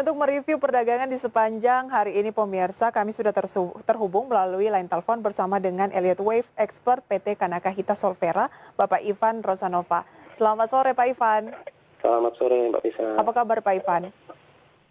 Dan untuk mereview perdagangan di sepanjang hari ini pemirsa, kami sudah terhubung melalui line telepon bersama dengan Elliott Wave Expert PT Kanakahita Solvera, Bapak Ivan Rosanova. Selamat sore Pak Ivan. Selamat sore Mbak Lisa. Apa kabar Pak Ivan?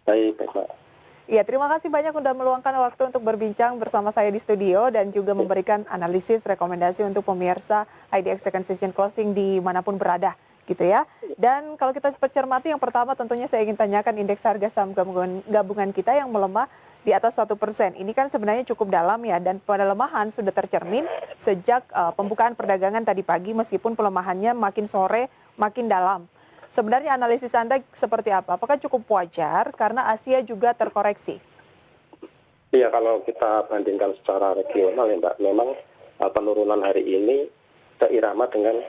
Baik, Mbak. Iya, terima kasih banyak sudah meluangkan waktu untuk berbincang bersama saya di studio dan juga memberikan analisis rekomendasi untuk pemirsa IDX Second Session Closing dimanapun berada, gitu ya. Dan kalau kita cermati yang pertama tentunya saya ingin tanyakan indeks harga saham gabungan kita yang melemah di atas 1%. Ini kan sebenarnya cukup dalam ya, dan pelemahan sudah tercermin sejak pembukaan perdagangan tadi pagi meskipun pelemahannya makin sore makin dalam. Sebenarnya analisis Anda seperti apa? Apakah cukup wajar karena Asia juga terkoreksi? Iya, kalau kita bandingkan secara regional ya Mbak, memang penurunan hari ini seirama dengan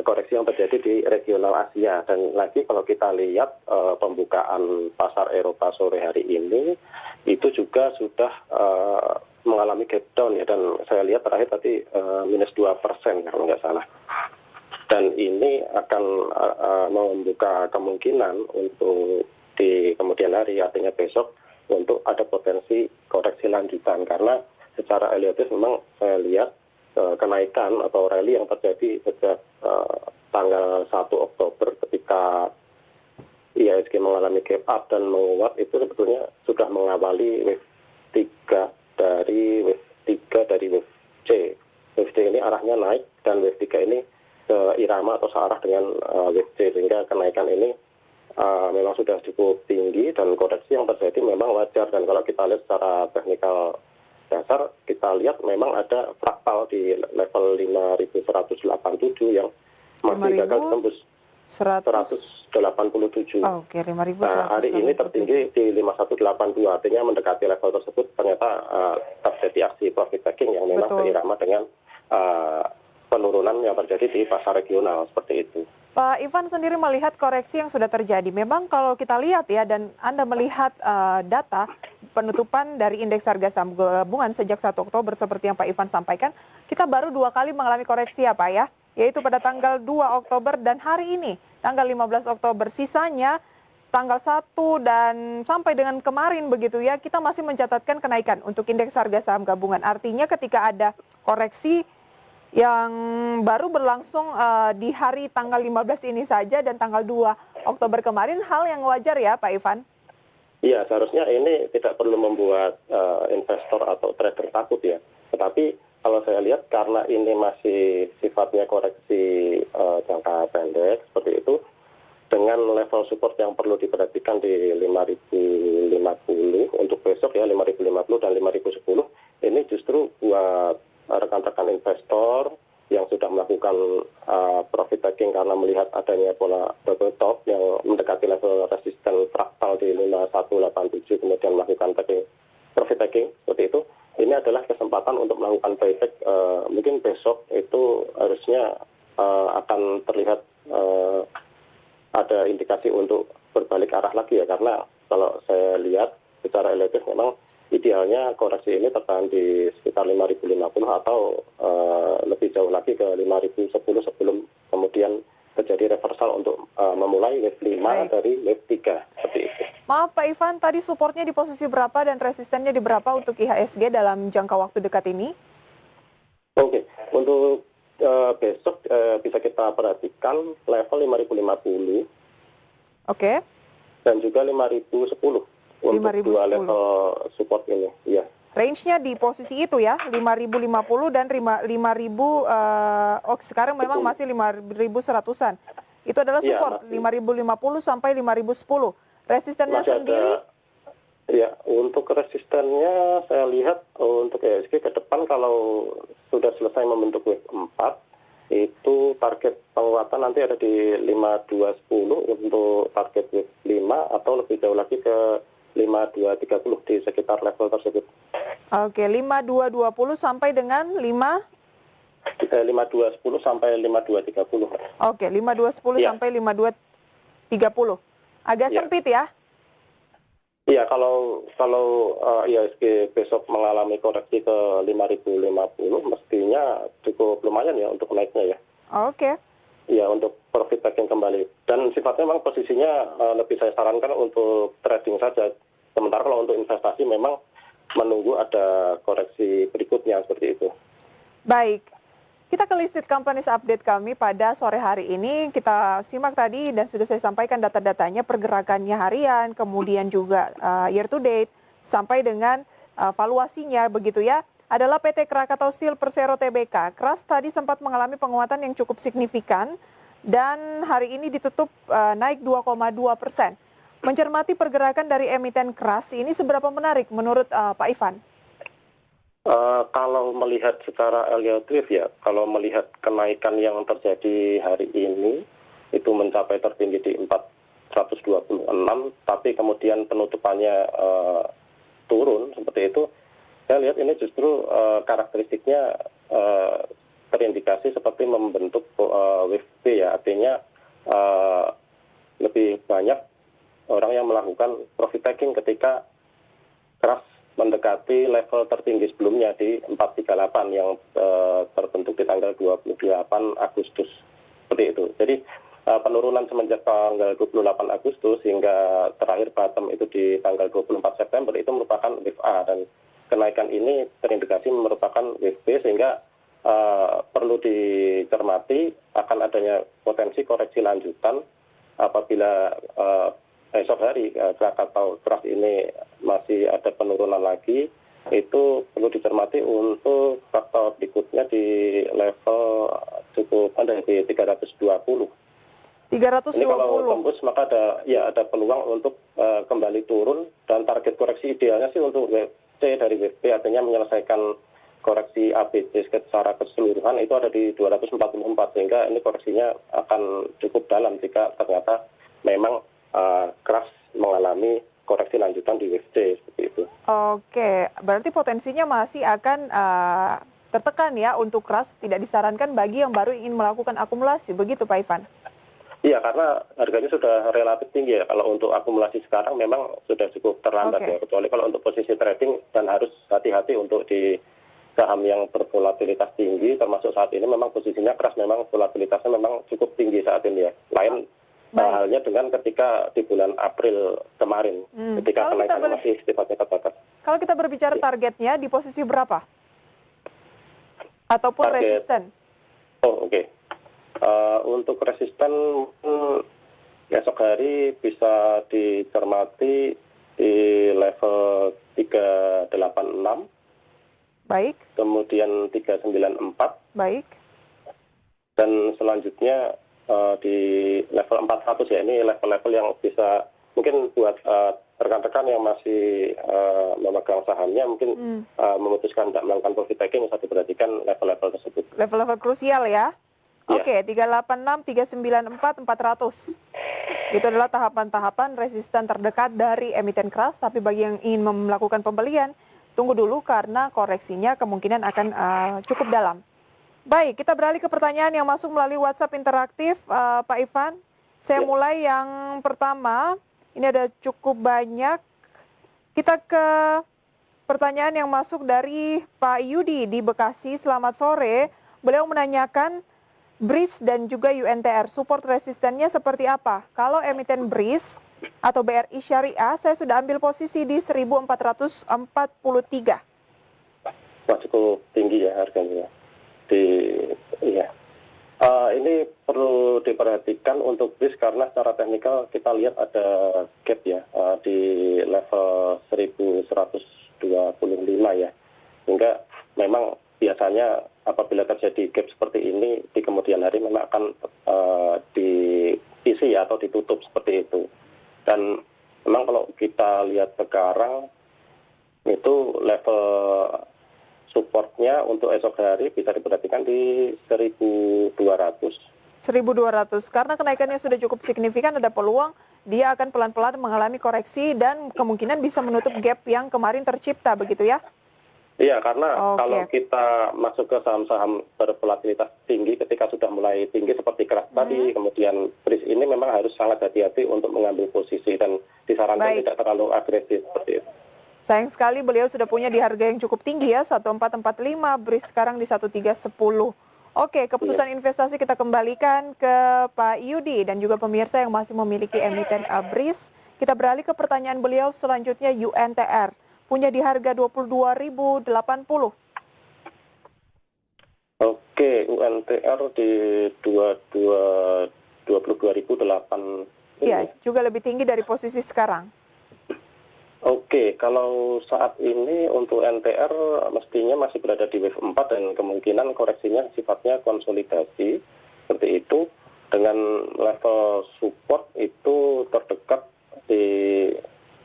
koreksi yang terjadi di regional Asia. Dan lagi kalau kita lihat pembukaan pasar Eropa sore hari ini, itu juga sudah mengalami gap down ya. Dan saya lihat terakhir tadi minus 2% kalau nggak salah. Dan ini akan membuka kemungkinan untuk di kemudian hari, artinya besok, untuk ada potensi koreksi lanjutan. Karena secara eliotis memang saya lihat kenaikan atau rally yang terjadi sejak tanggal 1 Oktober ketika IHSG mengalami gap up dan menguat, itu sebetulnya sudah mengawali wave 3 dari wave C. Wave C ini arahnya naik dan wave 3 ini irama atau searah dengan wave C, sehingga kenaikan ini memang sudah cukup tinggi dan koreksi yang terjadi memang wajar. Dan kalau kita lihat secara teknikal dasar, kita lihat memang ada fraktal di level 5187 yang masih gagal tembus 187. Oke, 5.187. Nah, hari ini tertinggi di 5182, artinya mendekati level tersebut ternyata terjadi aksi profit taking yang memang seirama dengan penurunan yang terjadi di pasar regional seperti itu. Pak Ivan sendiri melihat koreksi yang sudah terjadi. Memang kalau kita lihat ya, dan Anda melihat data penutupan dari indeks harga saham gabungan sejak 1 Oktober seperti yang Pak Ivan sampaikan, kita baru 2 kali mengalami koreksi ya Pak ya, yaitu pada tanggal 2 Oktober dan hari ini, tanggal 15 Oktober. Sisanya tanggal 1 dan sampai dengan kemarin begitu ya, kita masih mencatatkan kenaikan untuk indeks harga saham gabungan. Artinya ketika ada koreksi yang baru berlangsung di hari tanggal 15 ini saja dan tanggal 2 Oktober kemarin, hal yang wajar ya Pak Ivan? Iya, seharusnya ini tidak perlu membuat investor atau trader takut ya. Tetapi kalau saya lihat karena ini masih sifatnya koreksi jangka pendek seperti itu, dengan level support yang perlu diperhatikan di 5.050 untuk besok ya, 5.050 dan 5.010, ini justru buat rekan-rekan investor yang sudah melakukan profit taking karena melihat adanya pola double top yang mendekati level resisten fraktal di 5187 kemudian melakukan profit taking seperti itu. Ini adalah kesempatan untuk melakukan buyback. Mungkin besok itu harusnya akan terlihat ada indikasi untuk berbalik arah lagi ya, karena kalau saya lihat secara eliotis memang idealnya koreksi ini tertahan di sekitar 5.050 atau lebih jauh lagi ke 5.010 sebelum kemudian terjadi reversal untuk memulai wave 5 dari wave 3 seperti itu. Maaf Pak Ivan, tadi supportnya di posisi berapa dan resistennya di berapa untuk IHSG dalam jangka waktu dekat ini? Oke, untuk besok bisa kita perhatikan level 5.050. Oke. Dan juga 5.010. Untuk 5.010. dua level support ini, ya. Range-nya di posisi itu ya, 5.050 dan 5.000, sekarang memang masih 5.100-an. Itu adalah support, ya, 5.050 sampai 5.010. Resistennya sendiri? Ya, untuk resistennya saya lihat untuk IHSG ke depan kalau sudah selesai membentuk wave 4, itu target penguatan nanti ada di 5.210 untuk target wave 5 atau lebih jauh lagi ke 5.230 di sekitar level tersebut. Oke, 5.220 sampai dengan 5.210 sampai 5.230. Oke, 5.210 sampai 5.230. Agak sempit ya? Iya, kalau IHSG besok mengalami koreksi ke 5.050, mestinya cukup lumayan ya untuk naiknya ya. Oke. Ya, untuk profit profit taking kembali. Dan sifatnya memang posisinya lebih saya sarankan untuk trading saja. Sementara kalau untuk investasi memang menunggu ada koreksi berikutnya seperti itu. Baik, kita ke listed companies update kami pada sore hari ini. Kita simak tadi dan sudah saya sampaikan data-datanya, pergerakannya harian, kemudian juga year to date, sampai dengan valuasinya begitu ya. Adalah PT Krakatau Steel Persero Tbk. KRAS tadi sempat mengalami penguatan yang cukup signifikan dan hari ini ditutup naik 2,2%. Mencermati pergerakan dari emiten KRAS ini seberapa menarik menurut Pak Ivan? Kalau melihat secara relatif ya, kalau melihat kenaikan yang terjadi hari ini itu mencapai tertinggi di 426, tapi kemudian penutupannya turun seperti itu, saya lihat ini justru karakteristiknya terindikasi seperti membentuk wave B ya, artinya lebih banyak orang yang melakukan profit taking ketika KRAS mendekati level tertinggi sebelumnya di 438 yang terbentuk di tanggal 28 Agustus seperti itu. Jadi penurunan semenjak tanggal 28 Agustus hingga terakhir bottom itu di tanggal 24 September itu merupakan wave A, dan kenaikan ini terindikasi merupakan wave B, sehingga perlu dicermati akan adanya potensi koreksi lanjutan apabila esok hari Krakatau KRAS ini masih ada penurunan lagi. Itu perlu dicermati untuk faktor berikutnya di level cukup ada di 320. 320. Ini kalau tembus maka ada peluang untuk kembali turun, dan target koreksi idealnya sih untuk C dari WP artinya menyelesaikan koreksi ABC secara keseluruhan itu ada di 244, sehingga ini koreksinya akan cukup dalam jika ternyata memang KRAS mengalami koreksi lanjutan di WC seperti itu. Oke, berarti potensinya masih akan tertekan ya untuk KRAS, tidak disarankan bagi yang baru ingin melakukan akumulasi, begitu Pak Ivan? Iya, karena harganya sudah relatif tinggi ya. Kalau untuk akumulasi sekarang memang sudah cukup terlambat ya, kecuali kalau untuk posisi trading, dan harus hati-hati untuk di saham yang bervolatilitas tinggi, termasuk saat ini memang posisinya KRAS memang volatilitasnya memang cukup tinggi saat ini ya. Lain halnya dengan ketika di bulan April kemarin, ketika kenaikan masih sifatnya terbatas. Kalau kita berbicara targetnya di posisi berapa? Ataupun resisten? Oh, oke. Untuk resisten esok hari bisa dicermati di level 386. Baik. Kemudian 394. Baik. Dan selanjutnya di level 400 ya, ini level-level yang bisa mungkin buat rekan-rekan yang masih memegang sahamnya mungkin memutuskan tidak melakukan profit taking, bisa diperhatikan level-level tersebut. Level-level krusial ya? Oke, 386, 394, 400. Itu adalah tahapan-tahapan resisten terdekat dari emiten KRAS, tapi bagi yang ingin melakukan pembelian, tunggu dulu karena koreksinya kemungkinan akan cukup dalam. Baik, kita beralih ke pertanyaan yang masuk melalui WhatsApp interaktif, Pak Ivan. Saya mulai yang pertama, ini ada cukup banyak. Kita ke pertanyaan yang masuk dari Pak Yudi di Bekasi. Selamat sore. Beliau menanyakan BRIS dan juga UNTR, support resistennya seperti apa? Kalau emiten BRIS atau BRI Syariah, saya sudah ambil posisi di 1443. Wah, cukup tinggi ya harganya. Ini perlu diperhatikan untuk BRIS karena secara teknikal kita lihat ada gap ya di level 1125 ya. Sehingga memang biasanya apabila terjadi gap seperti ini di kemudian hari memang akan diisi atau ditutup seperti itu. Dan memang kalau kita lihat sekarang itu level supportnya untuk esok hari bisa diperhatikan di 1.200. 1.200, karena kenaikannya sudah cukup signifikan, ada peluang dia akan pelan-pelan mengalami koreksi dan kemungkinan bisa menutup gap yang kemarin tercipta, begitu ya? Iya, karena kalau kita masuk ke saham-saham bervolatilitas tinggi ketika sudah mulai tinggi seperti KRAS tadi, kemudian BRIS ini memang harus sangat hati-hati untuk mengambil posisi dan disarankan tidak terlalu agresif seperti itu. Sayang sekali beliau sudah punya di harga yang cukup tinggi ya, 1445, BRIS sekarang di 1310. Oke, Iya. keputusan investasi kita kembalikan ke Pak Yudi dan juga pemirsa yang masih memiliki emiten BRIS. Kita beralih ke pertanyaan beliau selanjutnya UNTR. Punya di harga 22.080. Oke, UNTR di 22.008 Ya, ini ya. juga lebih tinggi dari posisi sekarang. Oke, kalau saat ini untuk NTR mestinya masih berada di wave 4 dan kemungkinan koreksinya sifatnya konsolidasi seperti itu dengan level support itu terdekat di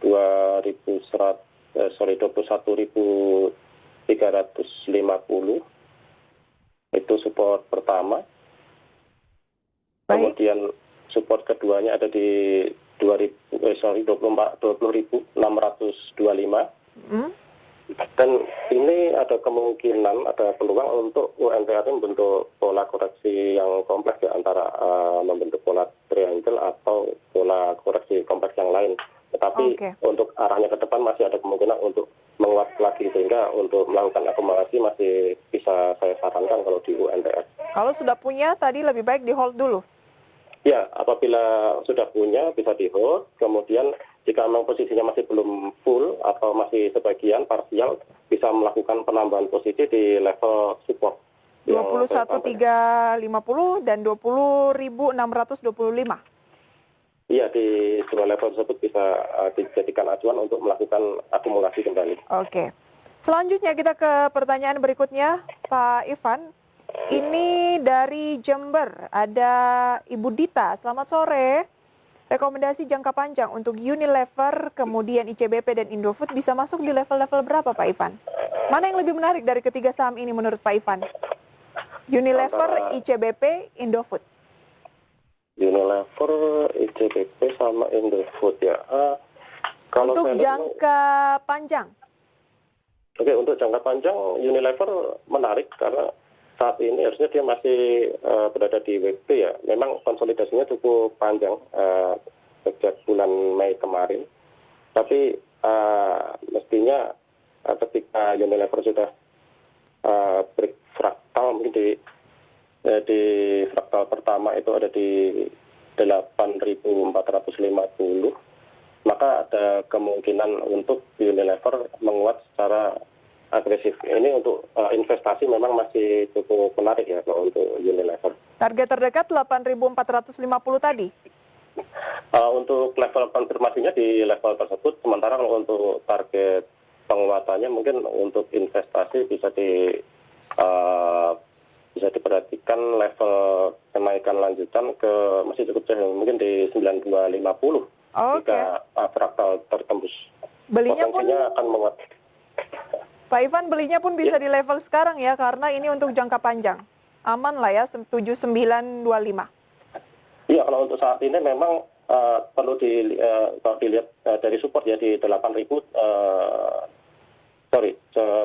21.350 itu support pertama. Baik. Kemudian support keduanya ada di 20.625. Hmm. Dan ini ada kemungkinan, ada peluang untuk UNTR membentuk pola koreksi yang kompleks ya, antara membentuk pola triangle atau pola koreksi kompleks yang lain. Tetapi Oke. untuk arahnya ke depan masih ada kemungkinan untuk menguat lagi, sehingga untuk melakukan akumulasi masih bisa saya sarankan kalau di UNTR. Kalau sudah punya, tadi lebih baik di hold dulu. Ya, apabila sudah punya bisa di hold, kemudian jika memang posisinya masih belum full atau masih sebagian parsial, bisa melakukan penambahan posisi di level support yang saya sampaikan. 21.350 dan 20.625. Iya, di dua level tersebut bisa dijadikan acuan untuk melakukan akumulasi kembali. Oke. Selanjutnya kita ke pertanyaan berikutnya, Pak Ivan. Ini dari Jember, ada Ibu Dita. Selamat sore. Rekomendasi jangka panjang untuk Unilever, kemudian ICBP dan Indofood bisa masuk di level-level berapa, Pak Ivan? Mana yang lebih menarik dari ketiga saham ini menurut Pak Ivan? Unilever, Antara ICBP, Indofood. Unilever, ICBP sama Indofood ya. Kalau Untuk saya lihat, jangka panjang. oke, untuk jangka panjang Unilever menarik karena saat ini harusnya dia masih berada di WP ya. Memang konsolidasinya cukup panjang sejak bulan Mei kemarin. Tapi mestinya ketika Unilever sudah break fraktal, mungkin di fraktal pertama itu ada di 8.450, maka ada kemungkinan untuk Unilever menguat secara agresif. Ini untuk investasi memang masih cukup menarik ya kalau untuk Unilever. Target terdekat 8.450 tadi. Untuk level konfirmasinya di level tersebut, sementara kalau untuk target penguatannya mungkin untuk investasi bisa diperhatikan level kenaikan lanjutan ke masih cukup jauh, mungkin di 9250 jika fraktal tertembus. Belinya pun Potensinya akan menguat. Pak Ivan, belinya pun bisa di level sekarang ya, karena ini untuk jangka panjang. Aman lah ya, 7925. Iya, kalau untuk saat ini memang perlu kalau dilihat dari support ya di 8.000,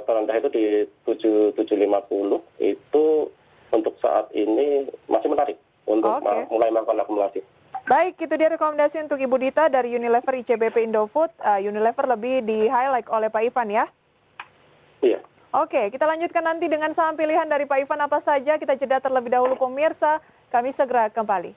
terendah itu di 7.750, itu untuk saat ini masih menarik untuk mulai melakukan akumulasi. Baik, itu dia rekomendasi untuk Ibu Dita dari Unilever, ICBP, Indofood. Unilever lebih di-highlight oleh Pak Ivan ya. Iya. Oke, kita lanjutkan nanti dengan saham pilihan dari Pak Ivan apa saja. Kita jeda terlebih dahulu pemirsa, kami segera kembali.